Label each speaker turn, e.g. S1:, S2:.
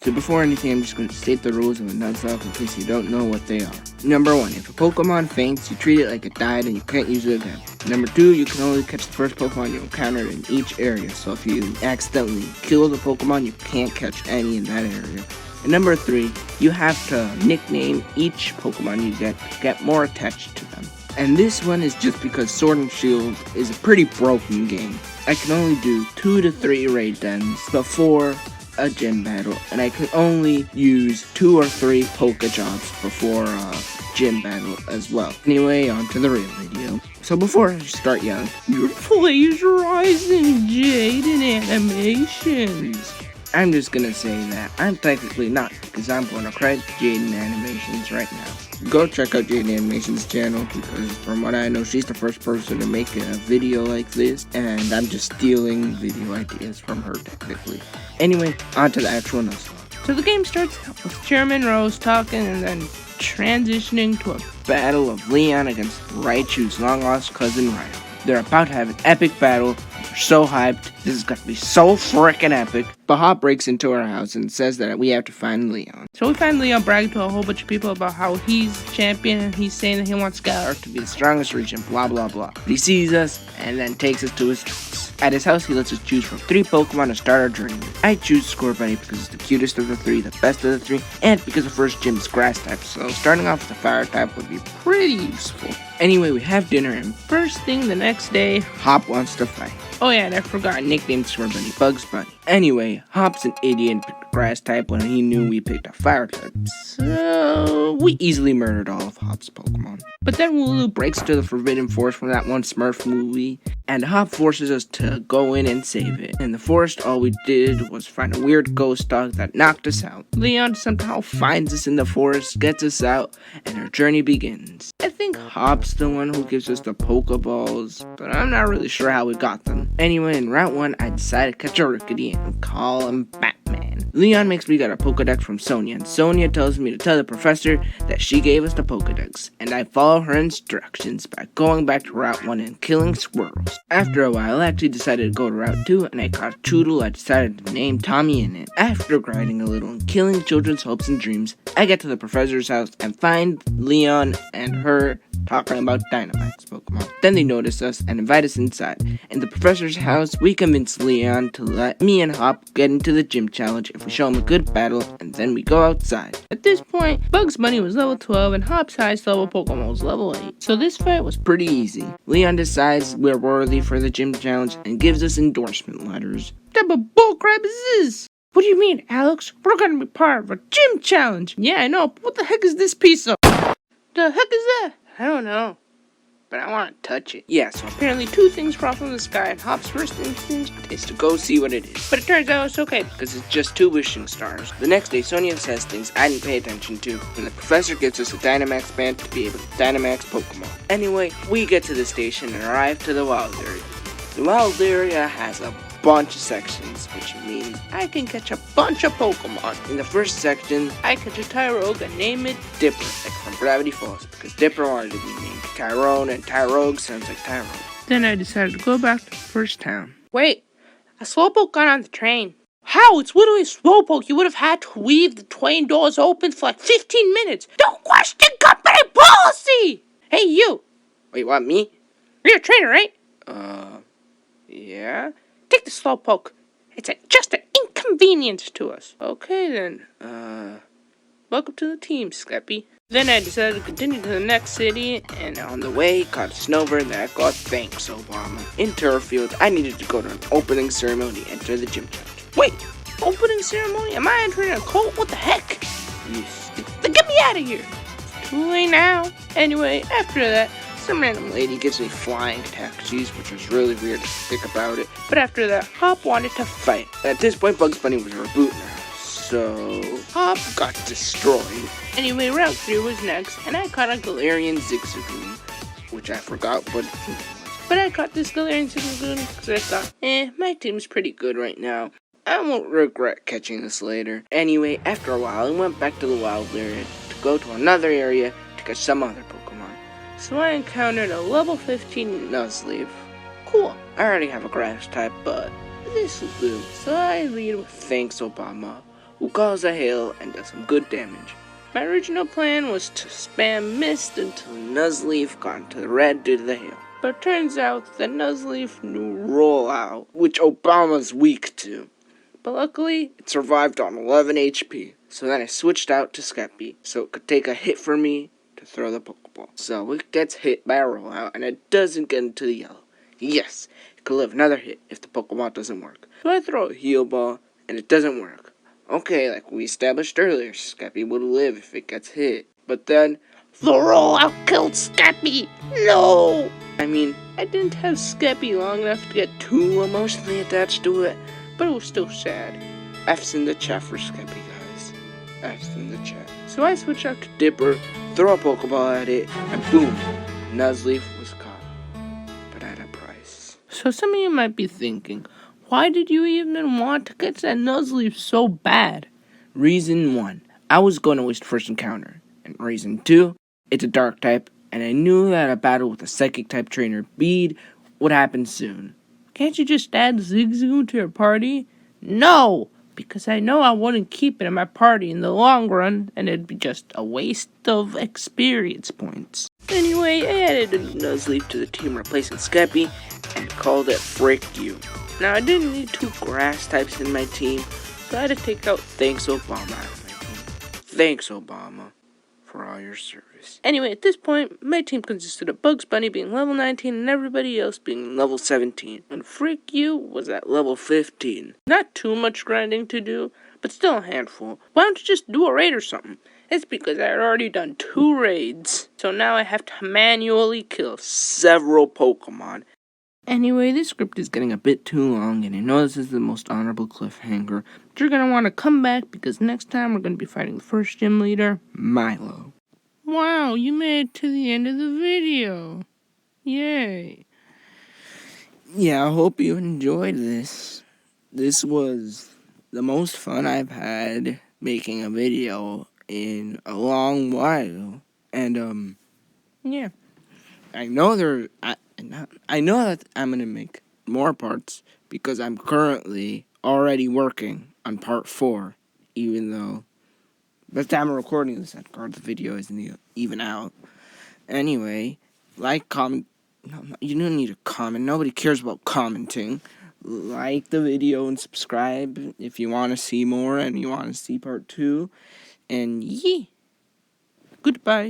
S1: So before anything, I'm just going to state the rules of a Nuzlocke in case you don't know what they are. Number 1, if a Pokemon faints, you treat it like it died and you can't use it again. Number 2, you can only catch the first Pokemon you encounter in each area, so if you accidentally kill the Pokemon, you can't catch any in that area. And number 3, you have to nickname each Pokemon you get more attached to them. And this one is just because Sword and Shield is a pretty broken game. I can only do 2 to 3 raid dens before a gym battle, and I can only use 2 or 3 Poke Jobs before a gym battle as well. Anyway, on to the real video. So before I start yelling, "You're plagiarizing Jaden Animations," I'm just gonna say that I'm technically not, because I'm gonna credit Jaden Animations right now. Go check out Jaden Animations' channel, because from what I know, she's the first person to make a video like this, and I'm just stealing video ideas from her technically. Anyway, on to the actual Nuzlocke. So the game starts out with Chairman Rose talking and then transitioning to a battle of Leon against Raichu's long-lost cousin Ryo. They're about to have an epic battle. They're so hyped. This is gonna be so freaking epic. But Hop breaks into our house and says that we have to find Leon. So we find Leon bragging to a whole bunch of people about how he's champion and he's saying that he wants Galar to be the strongest region, blah blah blah. But he sees us and then takes us to his house. At his house, he lets us choose from 3 Pokemon to start our journey with. I choose Scorbunny because it's the cutest of the 3, the best of the 3, and because the first gym is grass type, so starting off with a fire type would be pretty useful. Anyway, we have dinner, and first thing the next day, Hop wants to fight. Oh yeah, and I forgot, I nicknamed Scorbunny Bugs Bunny. Anyway, Hop's an idiot and picked a grass type when he knew we picked a fire type, so we easily murdered all of Hop's Pokemon. But then Wooloo breaks into the Forbidden Forest from that one Smurf movie, and Hop forces us to go in and save it. In the forest, all we did was find a weird ghost dog that knocked us out. Leon somehow finds us in the forest, gets us out, and our journey begins. I think Hop's the one who gives us the Pokeballs, but I'm not really sure how we got them. Anyway, in Route 1, I decided to catch a Rickety and call him Batman. Leon makes me get a Pokedex from Sonia, and Sonia tells me to tell the professor that she gave us the Pokedex, and I follow her instructions by going back to Route 1 and killing squirrels. After a while, I actually decided to go to Route 2, and I caught a Choodle I decided to name Tommy in it. After grinding a little and killing children's hopes and dreams, I get to the professor's house and find Leon and her talking about Dynamax Pokemon. Then they notice us and invite us inside. In the professor's house, we convince Leon to let me and Hop get into the gym challenge if we show him a good battle, and then we go outside. At this point, Bugs Bunny was level 12 and Hop's highest level Pokemon was level 8, so this fight was pretty easy. Leon decides we're worthy for the gym challenge and gives us endorsement letters. What type of bullcrap is this? What do you mean, Alex? We're gonna be part of a gym challenge. Yeah, I know, but what the heck is this piece of? The heck is that? I don't know, but I want to touch it. Yeah, so apparently 2 things fall from the sky, and Hop's first instinct is to go see what it is. But it turns out it's okay, because it's just 2 wishing stars. The next day, Sonia says things I didn't pay attention to, and the professor gives us a Dynamax band to be able to Dynamax Pokemon. Anyway, we get to the station and arrive to the wild area. The wild area has a bunch of sections, which means I can catch a bunch of Pokemon. In the first section, I catch a Tyrogue and name it Dipper, like from Gravity Falls, because Dipper wanted to be named Tyrone, and Tyrogue sounds like Tyrone. Then I decided to go back to the first town. Wait, a Slowpoke got on the train. How? It's literally a Slowpoke. You would have had to leave the train doors open for like 15 minutes. Don't question company policy! Hey, you! Wait, what, me? You're a trainer, right? Yeah? Take the Slowpoke. It's just an inconvenience to us. Okay, then. Welcome to the team, Skeppy. Then I decided to continue to the next city, and on the way, caught a snowbird that I got thanks, Obama. In Turffield, I needed to go to an opening ceremony to enter the gym challenge. Wait, opening ceremony? Am I entering a cult? What the heck? Then get me out of here. It's too late now. Anyway, after that, some random lady gives me flying taxis, which was really weird to think about it. But after that, Hop wanted to fight. At this point, Bugs Bunny was rebooting her, so Hop got destroyed. Anyway, Route 3 was next, and I caught a Galarian Zigzagoon, which I forgot what it was. But I caught this Galarian Zigzagoon because I thought, my team's pretty good right now. I won't regret catching this later. Anyway, after a while, I went back to the wild area to go to another area to catch some other Pokemon. So I encountered a level 15 Nuzleaf. Cool, I already have a grass type, but this will do. So I lead with thanks, Obama. who calls a hail and does some good damage. My original plan was to spam Mist until Nuzleaf got into the red due to the hail. But turns out that Nuzleaf knew Rollout, which Obama's weak to. But luckily, it survived on 11 HP. So then I switched out to Skeppy, so it could take a hit for me to throw the Pokeball. So it gets hit by a Rollout, and it doesn't get into the yellow. Yes, it could live another hit if the Pokeball doesn't work. So I throw a Heal Ball, and it doesn't work. Okay, like we established earlier, Skeppy would live if it gets hit. But then, the Rollout killed Skeppy! No! I mean, I didn't have Skeppy long enough to get too emotionally attached to it, but it was still sad. F's in the chat for Skeppy, guys. F's in the chat. So I switch out to Dipper, throw a Pokeball at it, and boom, Nuzleaf was caught. But at a price. So some of you might be thinking, why did you even want to catch that Nuzleaf so bad? Reason 1, I was going to waste first encounter. And reason 2, it's a dark type, and I knew that a battle with a psychic type trainer Bead would happen soon. Can't you just add Zigzagoon to your party? No! Because I know I wouldn't keep it in my party in the long run, and it'd be just a waste of experience points. Anyway, I added a Nuzleaf to the team replacing Skeppy, and called it Frick You. Now, I didn't need 2 grass types in my team, so I had to take out Thanks Obama out of my team. Thanks, Obama, for all your service. Anyway, at this point, my team consisted of Bugs Bunny being level 19 and everybody else being level 17. And Frick You was at level 15. Not too much grinding to do, but still a handful. Why don't you just do a raid or something? It's because I had already done 2 raids. So now I have to manually kill several Pokemon. Anyway, this script is getting a bit too long, and I know this is the most honorable cliffhanger, but you're going to want to come back because next time we're going to be fighting the first gym leader, Milo. Wow, you made it to the end of the video. Yay. Yeah, I hope you enjoyed this. This was the most fun I've had making a video in a long while. And, yeah. I know that I'm gonna make more parts because I'm currently already working on part 4, even though by the time I'm recording this, the video isn't even out. Anyway, comment. No, you don't need to comment. Nobody cares about commenting. Like the video and subscribe if you want to see more and you want to see part 2. And yeah, goodbye.